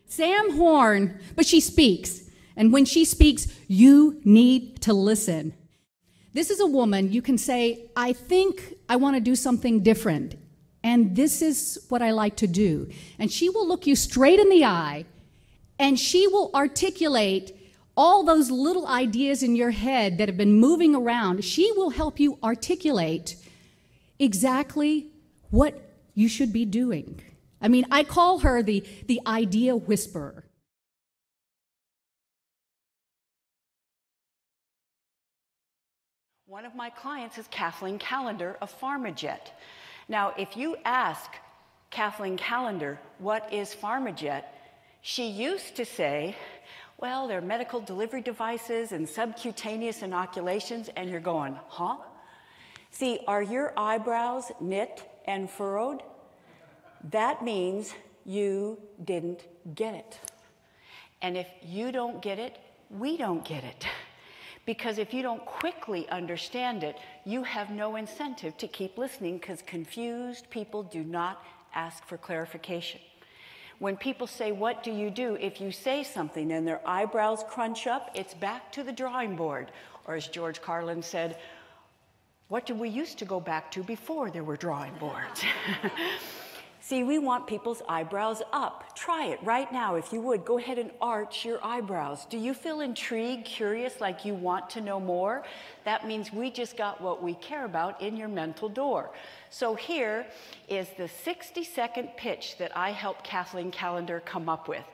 Sam Horn, but she speaks. And when she speaks, you need to listen. This is a woman you can say, I think I want to do something different. And this is what I like to do. And she will look you straight in the eye, and she will articulate all those little ideas in your head that have been moving around. She will help you articulate exactly what you should be doing. I mean, I call her the idea whisperer. One of my clients is Kathleen Callender of PharmaJet. Now, if you ask Kathleen Callender, what is PharmaJet? She used to say, well, they're medical delivery devices and subcutaneous inoculations, and you're going, huh? See, are your eyebrows knit and furrowed? That means you didn't get it. And if you don't get it, we don't get it. Because if you don't quickly understand it, you have no incentive to keep listening, because confused people do not ask for clarification. When people say, what do you do? If you say something and their eyebrows crunch up, it's back to the drawing board. Or as George Carlin said, what did we used to go back to before there were drawing boards? See, we want people's eyebrows up. Try it right now. If you would, go ahead and arch your eyebrows. Do you feel intrigued, curious, like you want to know more? That means we just got what we care about in your mental door. So here is the 60-second pitch that I helped Kathleen Callender come up with,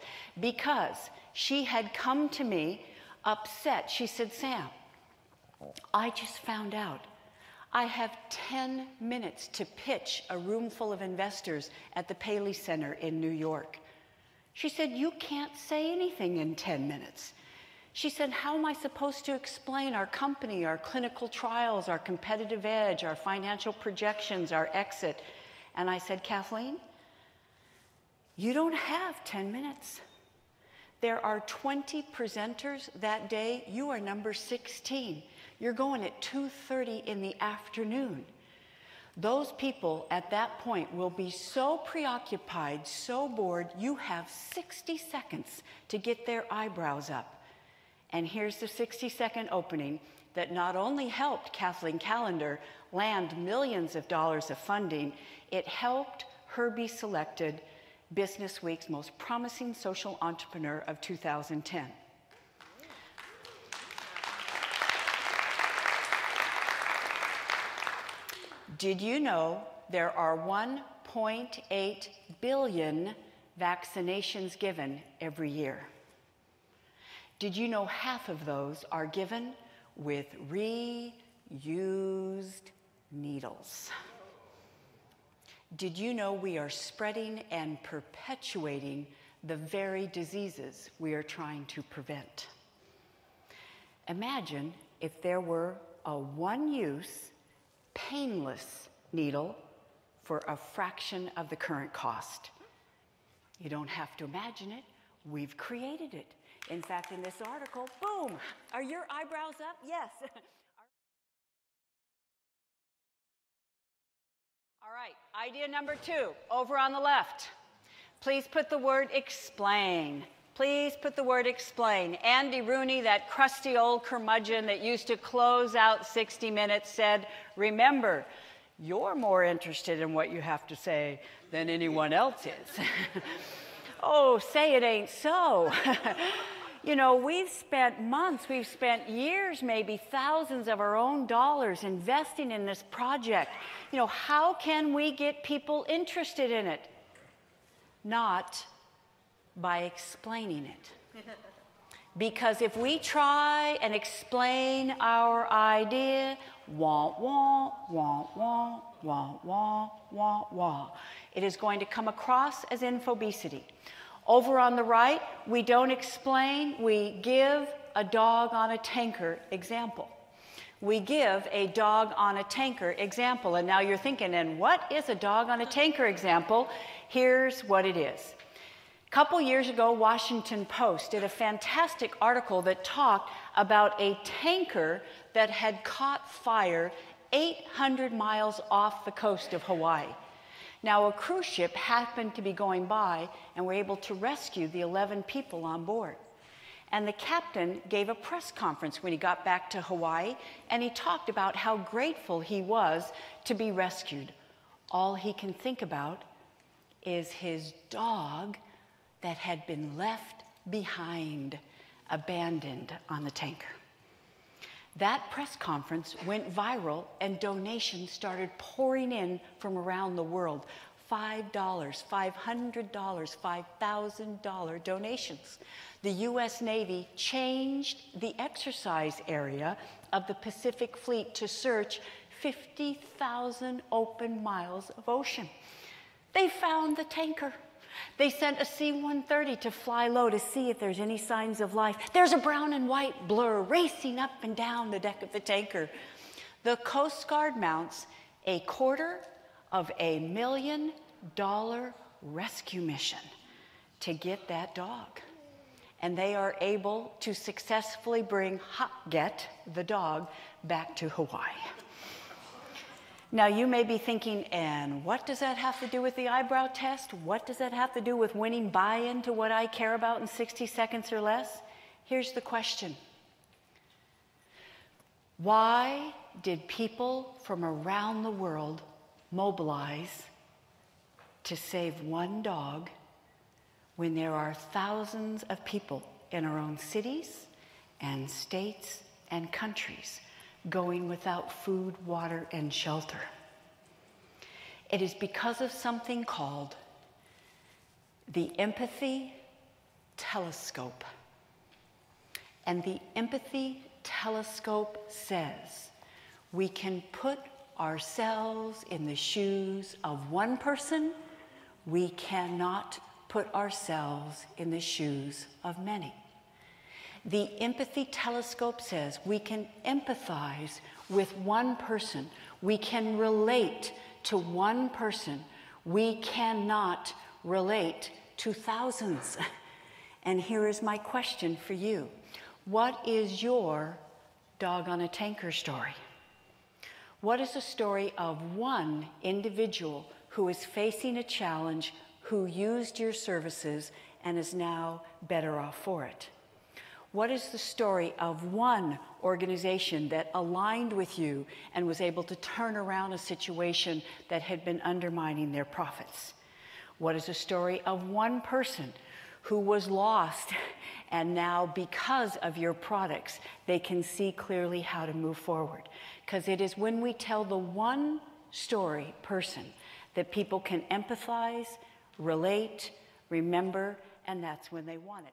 because she had come to me upset. She said, Sam, I just found out I have 10 minutes to pitch a room full of investors at the Paley Center in New York. She said, you can't say anything in 10 minutes. She said, how am I supposed to explain our company, our clinical trials, our competitive edge, our financial projections, our exit? And I said, Kathleen, you don't have 10 minutes. There are 20 presenters that day. You are number 16. You're going at 2:30 in the afternoon. Those people at that point will be so preoccupied, so bored, you have 60 seconds to get their eyebrows up. And here's the 60-second opening that not only helped Kathleen Callender land millions of dollars of funding, it helped her be selected Business Week's most promising social entrepreneur of 2010. Did you know there are 1.8 billion vaccinations given every year? Did you know half of those are given with reused needles? Did you know we are spreading and perpetuating the very diseases we are trying to prevent? Imagine if there were a one-use, painless needle for a fraction of the current cost. You don't have to imagine it. We've created it. In fact, in this article, boom, are your eyebrows up? Yes. All right, idea number 2, over on the left. Please put the word explain. Please put the word explain. Andy Rooney, that crusty old curmudgeon that used to close out 60 Minutes, said, remember, you're more interested in what you have to say than anyone else is. Oh, say it ain't so. You know, we've spent months, we've spent years, maybe thousands of our own dollars investing in this project. You know, how can we get people interested in it? Not by explaining it. Because if we try and explain our idea, wah, wah, wah, wah, wah, wah, wah, wah, it is going to come across as infobesity. Over on the right, we don't explain, we give a dog on a tanker example. We give a dog on a tanker example. And now you're thinking, and what is a dog on a tanker example? Here's what it is. A couple years ago, Washington Post did a fantastic article that talked about a tanker that had caught fire 800 miles off the coast of Hawaii. Now, a cruise ship happened to be going by and were able to rescue the 11 people on board. And the captain gave a press conference when he got back to Hawaii, and he talked about how grateful he was to be rescued. All he can think about is his dog that had been left behind, abandoned on the tanker. That press conference went viral, and donations started pouring in from around the world. $5, $500, $5,000 donations. The U.S. Navy changed the exercise area of the Pacific Fleet to search 50,000 open miles of ocean. They found the tanker. They sent a C-130 to fly low to see if there's any signs of life. There's a brown and white blur racing up and down the deck of the tanker. The Coast Guard mounts a $250,000 rescue mission to get that dog. And they are able to successfully bring Get, the dog, back to Hawaii. Now, you may be thinking, and what does that have to do with the eyebrow test? What does that have to do with winning buy-in to what I care about in 60 seconds or less? Here's the question. Why did people from around the world mobilize to save one dog when there are thousands of people in our own cities and states and countries going without food, water, and shelter? It is because of something called the empathy telescope. And the empathy telescope says we can put ourselves in the shoes of one person. We cannot put ourselves in the shoes of many. The empathy telescope says we can empathize with one person. We can relate to one person. We cannot relate to thousands. And here is my question for you. What is your dog on a tanker story? What is the story of one individual who is facing a challenge, who used your services and is now better off for it? What is the story of one organization that aligned with you and was able to turn around a situation that had been undermining their profits? What is the story of one person who was lost and now, because of your products, they can see clearly how to move forward? Because it is when we tell the one story person that people can empathize, relate, remember, and that's when they want it.